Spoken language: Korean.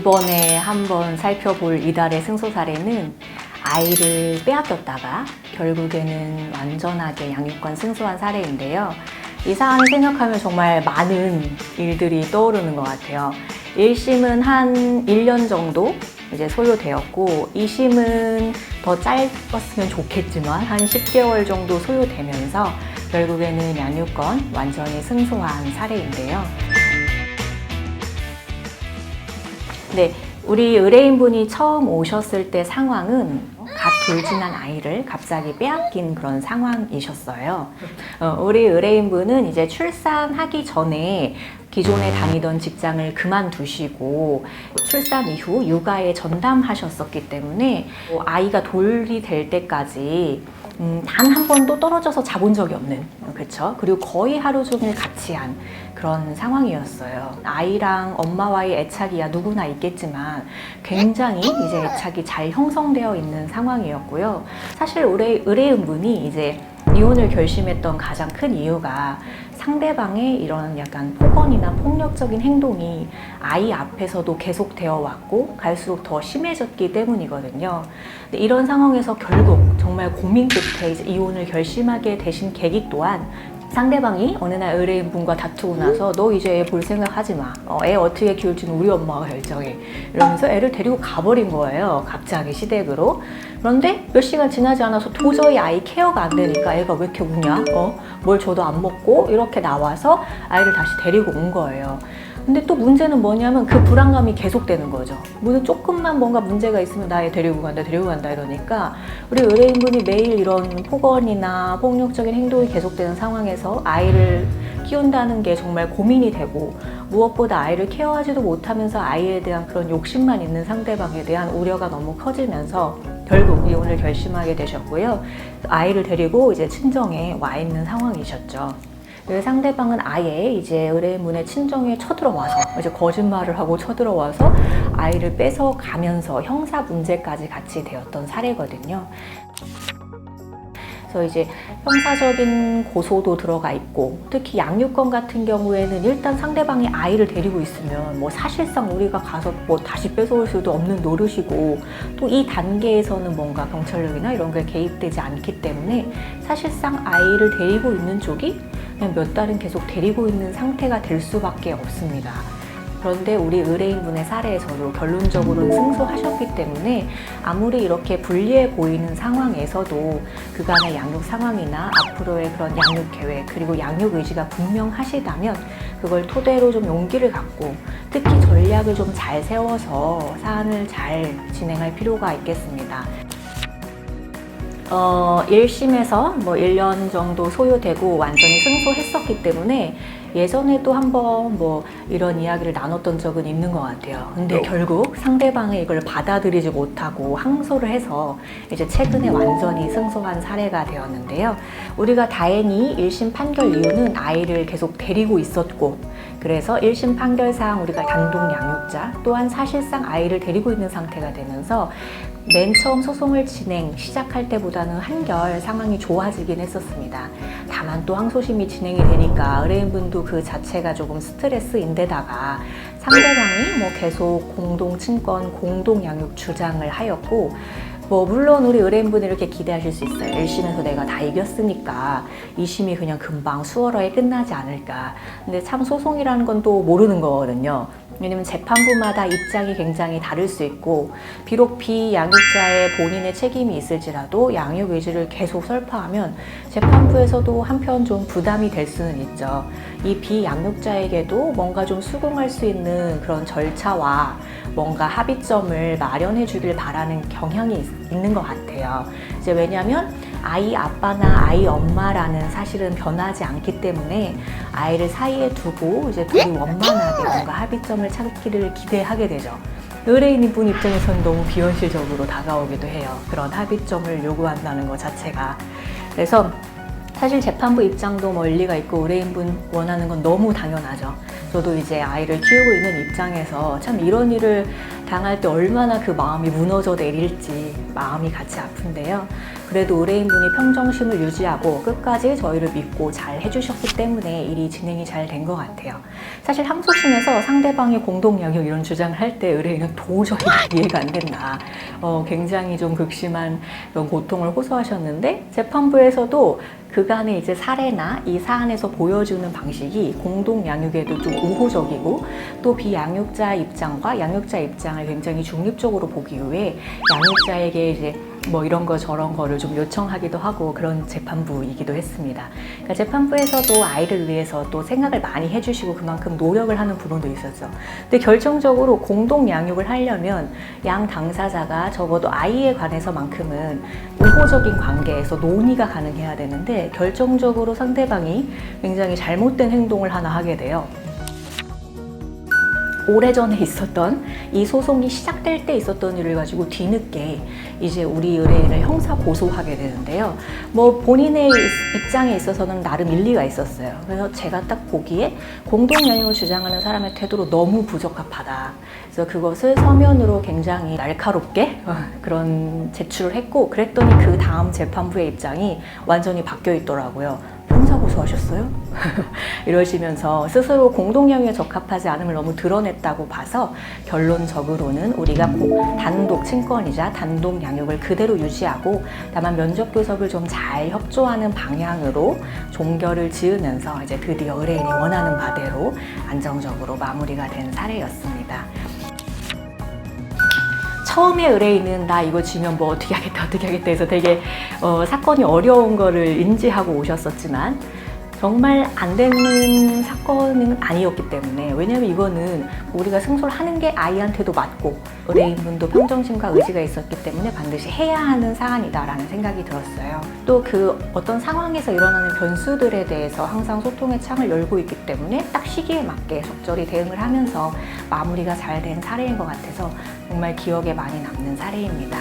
이번에 한번 살펴볼 이달의 승소 사례는 아이를 빼앗겼다가 결국에는 완전하게 양육권 승소한 사례인데요. 이 사안을 생각하면 정말 많은 일들이 떠오르는 것 같아요. 1심은 한 1년 정도 이제 소요되었고 2심은 더 짧았으면 좋겠지만 한 10개월 정도 소요되면서 결국에는 양육권 완전히 승소한 사례인데요. 네, 우리 의뢰인분이 처음 오셨을 때 상황은 갓 돌진한 아이를 갑자기 빼앗긴 그런 상황이셨어요. 우리 의뢰인분은 이제 출산하기 전에 기존에 다니던 직장을 그만두시고 출산 이후 육아에 전담하셨었기 때문에 아이가 돌이 될 때까지 단 한 번도 떨어져서 자본 적이 없는, 그렇죠? 그리고 거의 하루 종일 같이 한 그런 상황이었어요. 아이랑 엄마와의 애착이야 누구나 있겠지만 굉장히 이제 애착이 잘 형성되어 있는 상황이었고요. 사실 의뢰인분이 이제 이혼을 결심했던 가장 큰 이유가 상대방의 이런 약간 폭언이나 폭력적인 행동이 아이 앞에서도 계속되어 왔고 갈수록 더 심해졌기 때문이거든요. 근데 이런 상황에서 결국 정말 고민 끝에 이제 이혼을 결심하게 되신 계기 또한 상대방이 어느 날 의뢰인분과 다투고 나서 너 이제 애 볼 생각 하지 마. 애 어떻게 키울지는 우리 엄마가 결정해. 이러면서 애를 데리고 가버린 거예요. 갑자기 시댁으로. 그런데 몇 시간 지나지 않아서 도저히 아이 케어가 안 되니까 애가 왜 이렇게 우냐? 뭘 줘도 안 먹고 이렇게 나와서 아이를 다시 데리고 온 거예요. 근데 또 문제는 뭐냐면 그 불안감이 계속되는 거죠. 무슨 조금만 뭔가 문제가 있으면 나 애 데리고 간다 이러니까 우리 의뢰인분이 매일 이런 폭언이나 폭력적인 행동이 계속되는 상황에서 아이를 키운다는 게 정말 고민이 되고 무엇보다 아이를 케어하지도 못하면서 아이에 대한 그런 욕심만 있는 상대방에 대한 우려가 너무 커지면서 결국 이혼을 결심하게 되셨고요. 아이를 데리고 이제 친정에 와 있는 상황이셨죠. 그 상대방은 아예 이제 의뢰인분의 친정에 쳐들어와서 이제 거짓말을 하고 쳐들어와서 아이를 뺏어 가면서 형사 문제까지 같이 되었던 사례거든요. 그래서 이제 형사적인 고소도 들어가 있고 특히 양육권 같은 경우에는 일단 상대방이 아이를 데리고 있으면 뭐 사실상 우리가 가서 뭐 다시 뺏어올 수도 없는 노릇이고 또 이 단계에서는 뭔가 경찰력이나 이런 게 개입되지 않기 때문에 사실상 아이를 데리고 있는 쪽이 그냥 몇 달은 계속 데리고 있는 상태가 될 수밖에 없습니다. 그런데 우리 의뢰인분의 사례에서도 결론적으로는 승소하셨기 때문에 아무리 이렇게 불리해 보이는 상황에서도 그간의 양육 상황이나 앞으로의 그런 양육 계획 그리고 양육 의지가 분명하시다면 그걸 토대로 좀 용기를 갖고 특히 전략을 좀 잘 세워서 사안을 잘 진행할 필요가 있겠습니다. 1심에서 뭐 1년 정도 소요되고 완전히 승소했었기 때문에 예전에도 한번 뭐 이런 이야기를 나눴던 적은 있는 것 같아요. 근데 결국 상대방이 이걸 받아들이지 못하고 항소를 해서 이제 최근에 완전히 승소한 사례가 되었는데요. 우리가 다행히 1심 판결 이유는 아이를 계속 데리고 있었고 그래서 1심 판결상 우리가 단독 양육자 또한 사실상 아이를 데리고 있는 상태가 되면서 맨 처음 소송을 시작할 때보다는 한결 상황이 좋아지긴 했었습니다. 다만 또 항소심이 진행이 되니까 의뢰인분도 그 자체가 조금 스트레스인데다가 상대방이 뭐 계속 공동 친권, 공동 양육 주장을 하였고 뭐 물론 우리 의뢰인분이 이렇게 기대하실 수 있어요. 1심에서 내가 다 이겼으니까 2심이 그냥 금방 수월하게 끝나지 않을까. 근데 참 소송이라는 건 또 모르는 거거든요. 왜냐면 재판부마다 입장이 굉장히 다를 수 있고 비록 비양육자의 본인의 책임이 있을지라도 양육 의지를 계속 설파하면 재판부에서도 한편 좀 부담이 될 수는 있죠. 이 비양육자에게도 뭔가 좀 수긍할 수 있는 그런 절차와 뭔가 합의점을 마련해 주길 바라는 경향이 있는 것 같아요. 이제 왜냐면 아이 아빠나 아이 엄마라는 사실은 변하지 않기 때문에 아이를 사이에 두고 이제 둘이 원만하게 뭔가 합의점을 찾기를 기대하게 되죠. 의뢰인인 분 입장에서는 너무 비현실적으로 다가오기도 해요. 그런 합의점을 요구한다는 것 자체가. 그래서 사실 재판부 입장도 뭐 일리가 있고 의뢰인분 원하는 건 너무 당연하죠. 저도 이제 아이를 키우고 있는 입장에서 참 이런 일을 당할 때 얼마나 그 마음이 무너져 내릴지 마음이 같이 아픈데요. 그래도 의뢰인분이 평정심을 유지하고 끝까지 저희를 믿고 잘 해주셨기 때문에 일이 진행이 잘 된 것 같아요. 사실 항소심에서 상대방이 공동양육 이런 주장을 할 때 의뢰인은 도저히 이해가 안 된다. 굉장히 좀 극심한 그런 고통을 호소하셨는데 재판부에서도 그간의 이제 사례나 이 사안에서 보여주는 방식이 공동양육에도 좀 우호적이고 또 비양육자 입장과 양육자 입장을 굉장히 중립적으로 보기 위해 양육자에게 이제 뭐 이런 거 저런 거를 좀 요청하기도 하고 그런 재판부이기도 했습니다. 그러니까 재판부에서도 아이를 위해서 또 생각을 많이 해주시고 그만큼 노력을 하는 부분도 있었죠. 근데 결정적으로 공동 양육을 하려면 양 당사자가 적어도 아이에 관해서만큼은 우호적인 관계에서 논의가 가능해야 되는데 결정적으로 상대방이 굉장히 잘못된 행동을 하나 하게 돼요. 오래전에 있었던 이 소송이 시작될 때 있었던 일을 가지고 뒤늦게 이제 우리 의뢰인을 형사 고소하게 되는데요. 뭐 본인의 입장에 있어서는 나름 일리가 있었어요. 그래서 제가 딱 보기에 공동양육을 주장하는 사람의 태도로 너무 부적합하다. 그래서 그것을 서면으로 굉장히 날카롭게 그런 제출을 했고 그랬더니 그 다음 재판부의 입장이 완전히 바뀌어 있더라고요. 형사 고소하셨어요? 이러시면서 스스로 공동양육에 적합하지 않음을 너무 드러냈다고 봐서 결론적으로는 우리가 단독 친권이자 단독 양육을 그대로 유지하고 다만 면접 교섭을 좀 잘 협조하는 방향으로 종결을 지으면서 이제 드디어 의뢰인이 원하는 바대로 안정적으로 마무리가 된 사례였습니다. 처음에 의뢰인은 나 이거 지면 뭐 어떻게 하겠다 해서 되게 사건이 어려운 거를 인지하고 오셨었지만 정말 안 되는 사건은 아니었기 때문에 왜냐면 이거는 우리가 승소를 하는 게 아이한테도 맞고 의뢰인분도 평정심과 의지가 있었기 때문에 반드시 해야 하는 사안이다라는 생각이 들었어요. 또 그 어떤 상황에서 일어나는 변수들에 대해서 항상 소통의 창을 열고 있기 때문에 딱 시기에 맞게 적절히 대응을 하면서 마무리가 잘 된 사례인 것 같아서 정말 기억에 많이 남는 사례입니다.